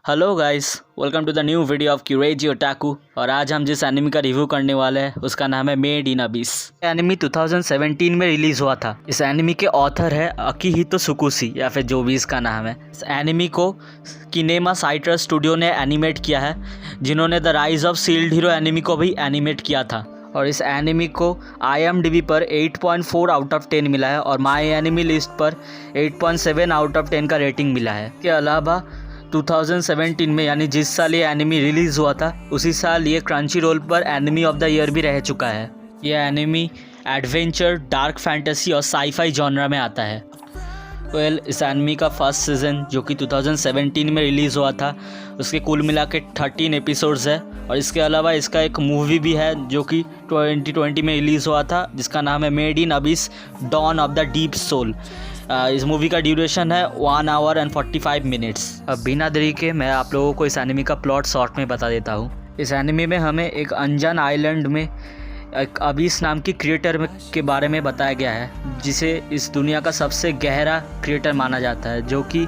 Hello guys, welcome to the new video of क्यूरेजी otaku. और आज हम जिस एनिमी का रिव्यू करने वाले हैं उसका नाम है मेड इन अबिस। एनिमी 2017 में रिलीज हुआ था। इस एनिमी के ऑथर है अकीहितो सुकुशी या फिर जो भी इसका नाम है। इस एनिमी को किनेमा साइट्रस स्टूडियो ने एनिमेट किया है, जिन्होंने the rise of shield hero enemy को भी एनिमेट किया था। और इस एनिमी को IMDb पर 8.4 आउट ऑफ 10 मिला है और माई एनिमी लिस्ट पर 8.7 आउट ऑफ 10 का रेटिंग मिला है। इसके अलावा 2017 में यानी जिस साल ये एनिमी रिलीज़ हुआ था उसी साल ये क्रंची रोल पर एनिमी ऑफ द ईयर भी रह चुका है। ये एनिमी एडवेंचर, डार्क फैंटेसी और साईफाई जॉनरा में आता है। इस एनिमी का फर्स्ट सीज़न जो कि 2017 में रिलीज़ हुआ था, उसके कुल मिला के 13 एपिसोड्स है। और इसके अलावा इसका एक मूवी भी है जो कि 2020 में रिलीज़ हुआ था, जिसका नाम है made in abyss dawn of the deep soul. इस मूवी का ड्यूरेशन है 1 आवर एंड 45 मिनट्स। अब बिना देरी के मैं आप लोगों को इस एनिमी का प्लॉट शॉर्ट में बता देता हूँ। इस एनिमी में हमें एक अनजान आइलैंड में एक अबिस नाम की क्रिएटर के बारे में बताया गया है, जिसे इस दुनिया का सबसे गहरा क्रिएटर माना जाता है, जो कि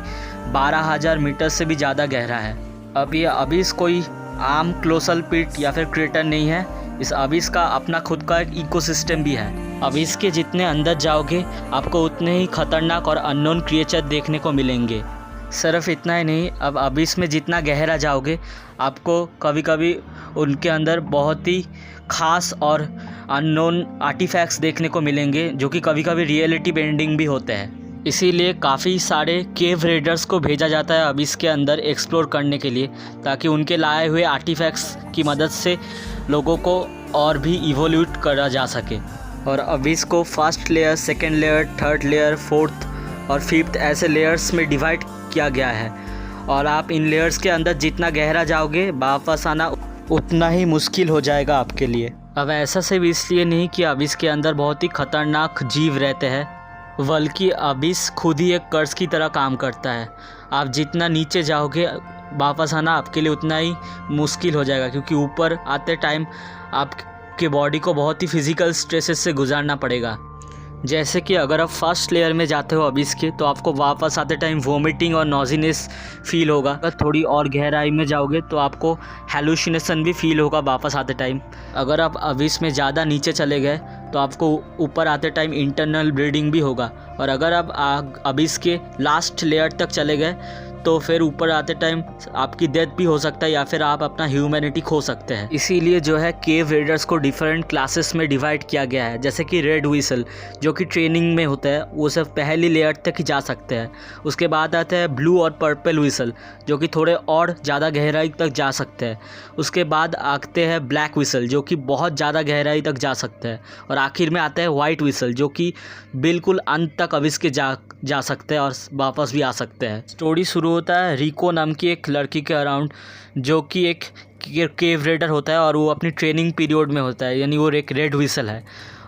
12,000 मीटर से भी ज़्यादा गहरा है। अब ये अबिस कोई आम क्लोसल पिट या फिर क्रिएटर नहीं है। इस अबिस का अपना खुद का एक इकोसिस्टम भी है। अबिस के जितने अंदर जाओगे आपको उतने ही खतरनाक और अननोन क्रिएचर देखने को मिलेंगे। सिर्फ इतना ही नहीं, अब अबिस में जितना गहरा जाओगे आपको कभी कभी उनके अंदर बहुत ही ख़ास और अननोन आर्टिफैक्ट्स देखने को मिलेंगे, जो कि कभी कभी रियलिटी बेंडिंग भी होते हैं। इसीलिए काफ़ी सारे केव रेडर्स को भेजा जाता है अबिस के अंदर एक्सप्लोर करने के लिए, ताकि उनके लाए हुए आर्टिफैक्ट्स की मदद से लोगों को और भी इवोल्यूट करा जा सके। और अबिस को first layer, second layer, third layer, fourth और फिफ्थ ऐसे लेयर्स में डिवाइड किया गया है। और आप इन लेयर्स के अंदर जितना गहरा जाओगे वापस आना उतना ही मुश्किल हो जाएगा आपके लिए। अब ऐसा सिर्फ इसलिए नहीं कि अबिस के अंदर बहुत ही खतरनाक जीव रहते हैं, बल्कि अबिस खुद ही एक कर्स की तरह काम करता है। आप जितना नीचे जाओगे वापस आना आपके लिए उतना ही मुश्किल हो जाएगा, क्योंकि ऊपर आते टाइम आपके बॉडी को बहुत ही फिज़िकल स्ट्रेसेस से गुजारना पड़ेगा। जैसे कि अगर आप फर्स्ट लेयर में जाते हो अबिस के, तो आपको वापस आते टाइम वोमिटिंग और नॉजीनेस फील होगा। अगर थोड़ी और गहराई में जाओगे तो आपको हेलुसिनेशन भी फील होगा वापस आते टाइम। अगर आप अबिस में ज़्यादा नीचे चले गए तो आपको ऊपर आते टाइम इंटरनल ब्लीडिंग भी होगा। और अगर आप अबिस के लास्ट लेयर तक चले गए तो फिर ऊपर आते टाइम आपकी डेथ भी हो सकता है या फिर आप अपना ह्यूमैनिटी खो सकते हैं। इसीलिए जो है केव रेडर्स को डिफरेंट क्लासेस में डिवाइड किया गया है। जैसे कि रेड व्हिसल जो कि ट्रेनिंग में होता है, वो सिर्फ पहली लेयर तक ही जा सकते हैं। उसके बाद आता है ब्लू और पर्पल व्हिसल जो कि थोड़े और ज़्यादा गहराई तक जा सकते हैं। उसके बाद आते हैं ब्लैक व्हिसल जो कि बहुत ज़्यादा गहराई तक जा सकते हैं। और आखिर में आता है वाइट व्हिसल जो कि बिल्कुल अंत तक अबिस के जा सकते हैं और वापस भी आ सकते हैं। स्टोरी शुरू होता है रिको नाम की एक लड़की के अराउंड, जो कि एक केव रेडर होता है और वो अपनी ट्रेनिंग पीरियड में होता है, यानी वो एक रेड व्हिसल है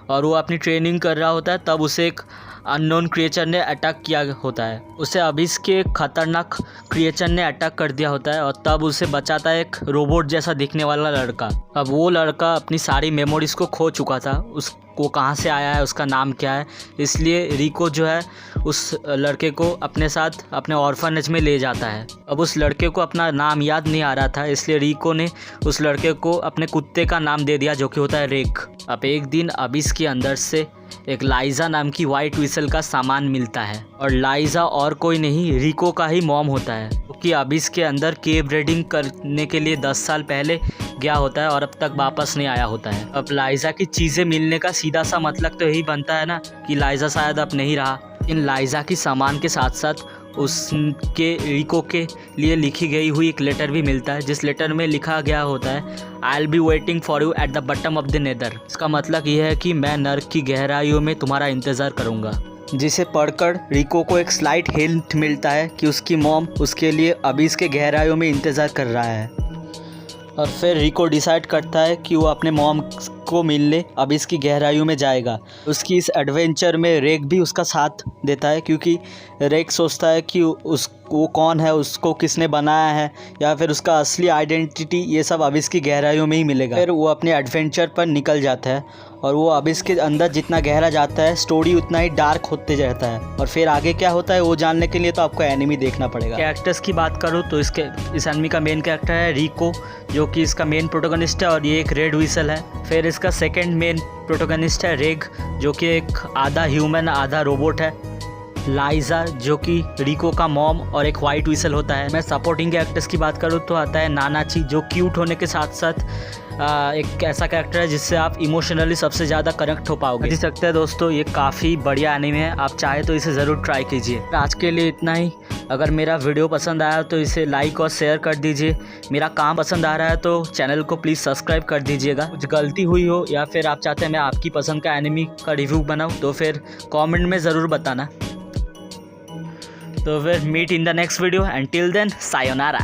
और वो अपनी ट्रेनिंग कर रहा होता है। तब उसे एक अननोन क्रिएचर ने अटैक किया होता है। उसे अबिस के खतरनाक क्रिएचर ने अटैक कर दिया होता है और तब उसे बचाता है एक रोबोट जैसा दिखने वाला लड़का। अब वो लड़का अपनी सारी मेमोरीज को खो चुका था, उसको कहाँ से आया है, उसका नाम क्या है। इसलिए रिको जो है उस लड़के को अपने साथ अपने ऑर्फनेज में ले जाता है। अब उस लड़के को अपना नाम याद नहीं आ रहा था, इसलिए रिको ने उस लड़के को अपने कुत्ते का नाम दे दिया जो कि होता है रेक। अब एक दिन अबिस के अंदर से एक लाइजा नाम की वाइट व्हिसल का सामान मिलता है और लाइजा और कोई नहीं रिको का ही मॉम होता है, क्योंकि अबिस के अंदर केव रेडिंग करने के लिए 10 साल पहले गया होता है और अब तक वापस नहीं आया होता है। अब लाइजा की चीज़ें मिलने का सीधा सा मतलब तो यही बनता है ना कि लाइजा शायद अब नहीं रहा। इन लाइजा की सामान के साथ साथ उसके रिको के लिए लिखी गई हुई एक लेटर भी मिलता है, जिस लेटर में लिखा गया होता है I will be waiting for you at the bottom of the nether. इसका मतलब यह है कि मैं नर्क की गहराइयों में तुम्हारा इंतज़ार करूँगा। जिसे पढ़कर रिको को एक स्लाइट हिंट मिलता है कि उसकी मॉम उसके लिए अबिस के गहराइयों में इंतज़ार कर रहा है। और फिर रिको डिसाइड करता है कि वो अपने मॉम को मिलने अबिस की गहराइयों में जाएगा। उसकी इस एडवेंचर में रेक भी उसका साथ देता है, क्योंकि रेक सोचता है कि वो कौन है, उसको किसने बनाया है या फिर उसका असली आइडेंटिटी ये सब अबिस की गहराइयों में ही मिलेगा। फिर वो अपने एडवेंचर पर निकल जाता है और वो अबिस के अंदर जितना गहरा जाता है स्टोरी उतना ही डार्क होते जाता है। और फिर आगे क्या होता है वो जानने के लिए तो आपको एनिमी देखना पड़ेगा। कैरेक्टर्स की बात करूँ तो इस एनिमी का मेन कैरेक्टर है रिको, जो कि इसका मेन प्रोटोगनिस्ट है और ये एक रेड व्हिसल है। फिर इसका सेकेंड मेन प्रोटोगनिस्ट है रेग, जो कि एक आधा ह्यूमन आधा रोबोट है। लाइजा, जो कि रिको का मॉम और एक वाइट व्हिसल होता है। मैं सपोर्टिंग कैरेक्टर्स की बात करूँ तो आता है नानाची, जो क्यूट होने के साथ साथ एक ऐसा कैरेक्टर है जिससे आप इमोशनली सबसे ज़्यादा कनेक्ट हो पाओगे। देख सकते हैं दोस्तों, ये काफ़ी बढ़िया एनिमे है, आप चाहे तो इसे ज़रूर ट्राई कीजिए। आज के लिए इतना ही। अगर मेरा वीडियो पसंद आया तो इसे लाइक और शेयर कर दीजिए। मेरा काम पसंद आ रहा है तो चैनल को प्लीज़ सब्सक्राइब कर दीजिएगा। कुछ गलती हुई हो या फिर आप चाहते हैं मैं आपकी पसंद का एनिमी का रिव्यू बनाऊँ तो फिर कमेंट में ज़रूर बताना। तो फिर meet in the next video and till then sayonara.